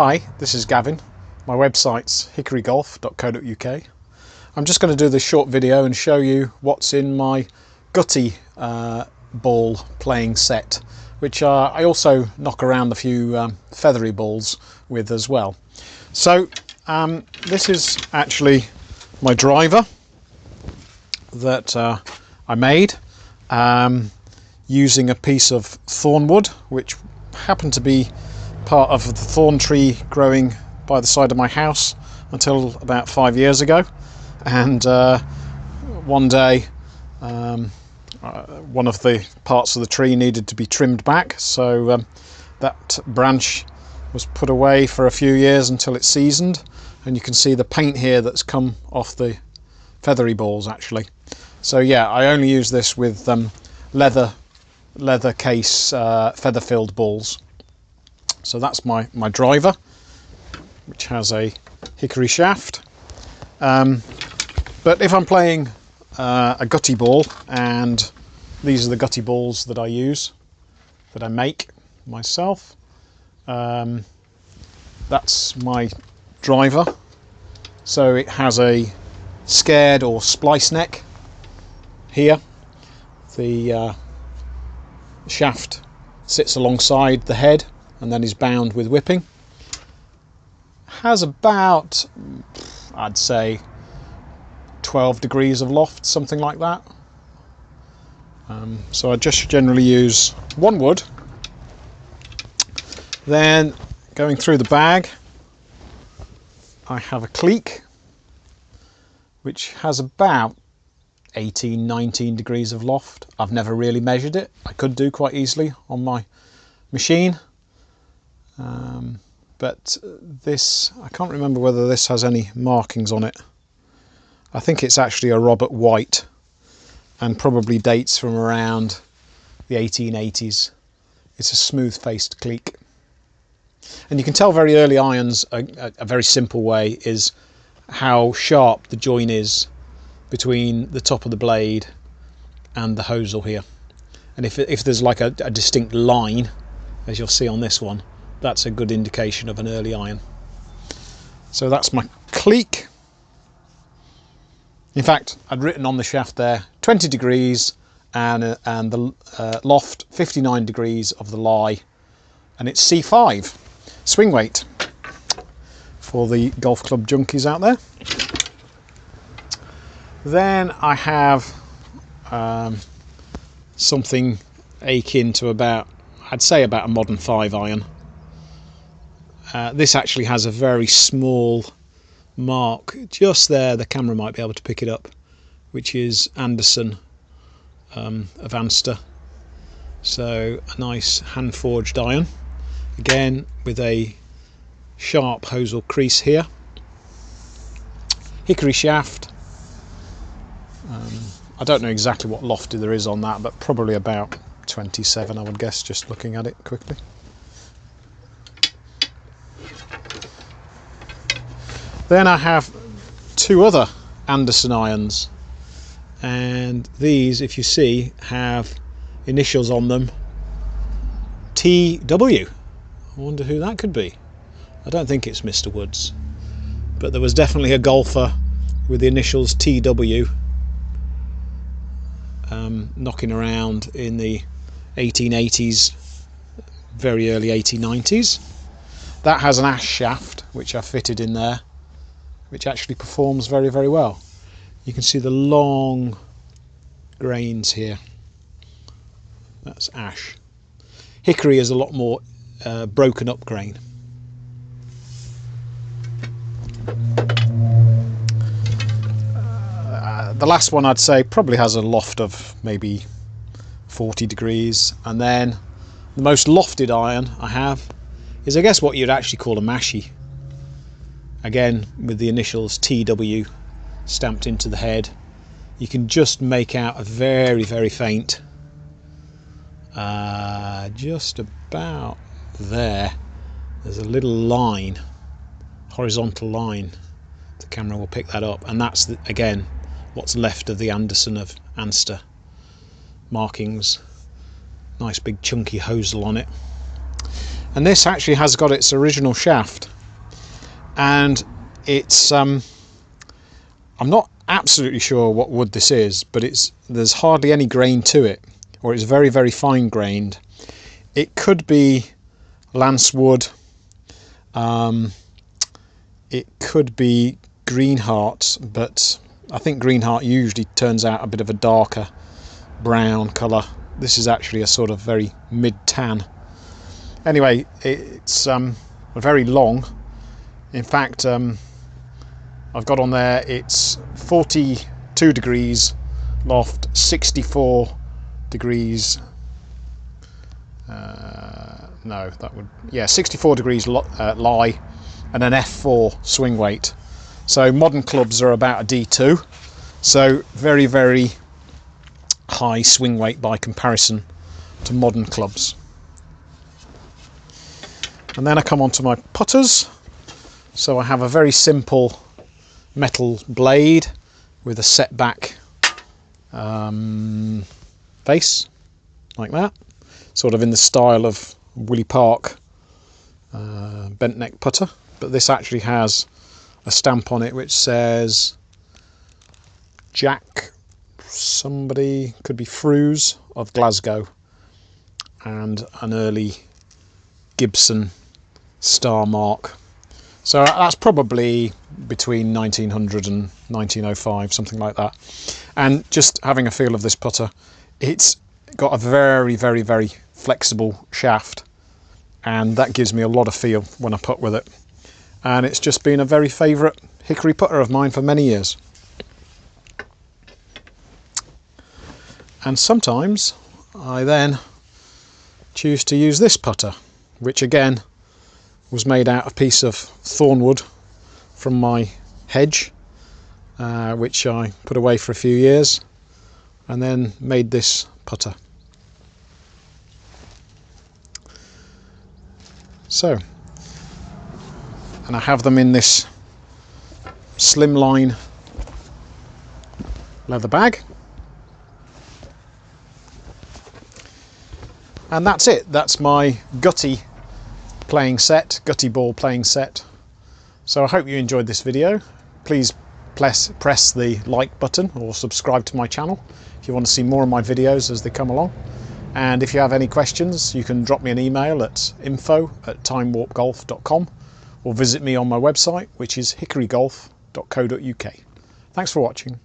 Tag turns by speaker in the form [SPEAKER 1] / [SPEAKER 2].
[SPEAKER 1] Hi, this is Gavin. My website's hickorygolf.co.uk. I'm just going to do this short video and show you what's in my Gutty ball playing set, which I also knock around a few feathery balls with as well. So this is actually my driver that I made using a piece of thornwood, which happened to be part of the thorn tree growing by the side of my house until about 5 years ago. And one day one of the parts of the tree needed to be trimmed back, so that branch was put away for a few years until it seasoned, and you can see the paint here that's come off the feathery balls actually. So yeah, I only use this with leather case feather filled balls. So that's my driver, which has a hickory shaft. But if I'm playing a Gutty ball, and these are the Gutty balls that I use, that I make myself, that's my driver. So it has a scared or splice neck here. The shaft sits alongside the head and then is bound with whipping. Has about, I'd say, 12 degrees of loft, something like that. So I just generally use one wood. Then going through the bag, I have a clique, which has about 18-19 degrees of loft. I've never really measured it. I could do quite easily on my machine. But this, I can't remember whether this has any markings on it. I think it's actually a Robert White and probably dates from around the 1880s. It's a smooth-faced clique. And you can tell very early irons, a very simple way is how sharp the join is between the top of the blade and the hosel here. And if there's like a distinct line, as you'll see on this one, that's a good indication of an early iron. So that's my clique. In fact, I'd written on the shaft there 20 degrees and the loft 59 degrees of the lie, and it's C5 swing weight for the golf club junkies out there. Then I have something akin to about, I'd say about a modern 5 iron. This actually has a very small mark just there, the camera might be able to pick it up, which is Anderson of Anster. So a nice hand forged iron, again with a sharp hosel crease here. Hickory shaft. I don't know exactly what loft there is on that, but probably about 27 I would guess, just looking at it quickly. Then I have two other Anderson irons, and these, if you see, have initials on them, TW. I wonder who that could be. I don't think it's Mr. Woods, but there was definitely a golfer with the initials TW knocking around in the 1880s, very early 1890s. That has an ash shaft which I fitted in there, which actually performs very, very well. You can see the long grains here. That's ash. Hickory is a lot more broken up grain. The last one I'd say probably has a loft of maybe 40 degrees, and then the most lofted iron I have is, I guess, what you'd actually call a mashie. Again, with the initials TW stamped into the head. You can just make out a very, very faint, just about there, there's a little line, horizontal line. The camera will pick that up, and that's again what's left of the Anderson of Anster markings. Nice big chunky hosel on it. And this actually has got its original shaft, and it's I'm not absolutely sure what wood this is, but there's hardly any grain to it, or it's very, very fine grained. It could be lance wood, it could be greenheart, but I think greenheart usually turns out a bit of a darker brown colour. This is actually a sort of very mid-tan. Anyway, it's very long. In fact, I've got on there, it's 42 degrees loft, 64 degrees, 64 degrees lie, and an F4 swing weight. So modern clubs are about a D2, so very, very high swing weight by comparison to modern clubs. And then I come on to my putters. So I have a very simple metal blade with a setback face, like that, sort of in the style of Willie Park bent neck putter, but this actually has a stamp on it which says Jack somebody, could be Frews of Glasgow, and an early Gibson star mark. So that's probably between 1900 and 1905, something like that. And just having a feel of this putter, it's got a very, very, very flexible shaft, and that gives me a lot of feel when I putt with it. And it's just been a very favourite hickory putter of mine for many years. And sometimes I then choose to use this putter, which again was made out of a piece of thornwood from my hedge, which I put away for a few years, and then made this putter. So, and I have them in this slimline leather bag. And that's it. That's my Gutty playing set, Gutty ball playing set. So I hope you enjoyed this video. Please press the like button or subscribe to my channel if you want to see more of my videos as they come along. And if you have any questions, you can drop me an email at info@timewarpgolf.com or visit me on my website, which is hickorygolf.co.uk. Thanks for watching.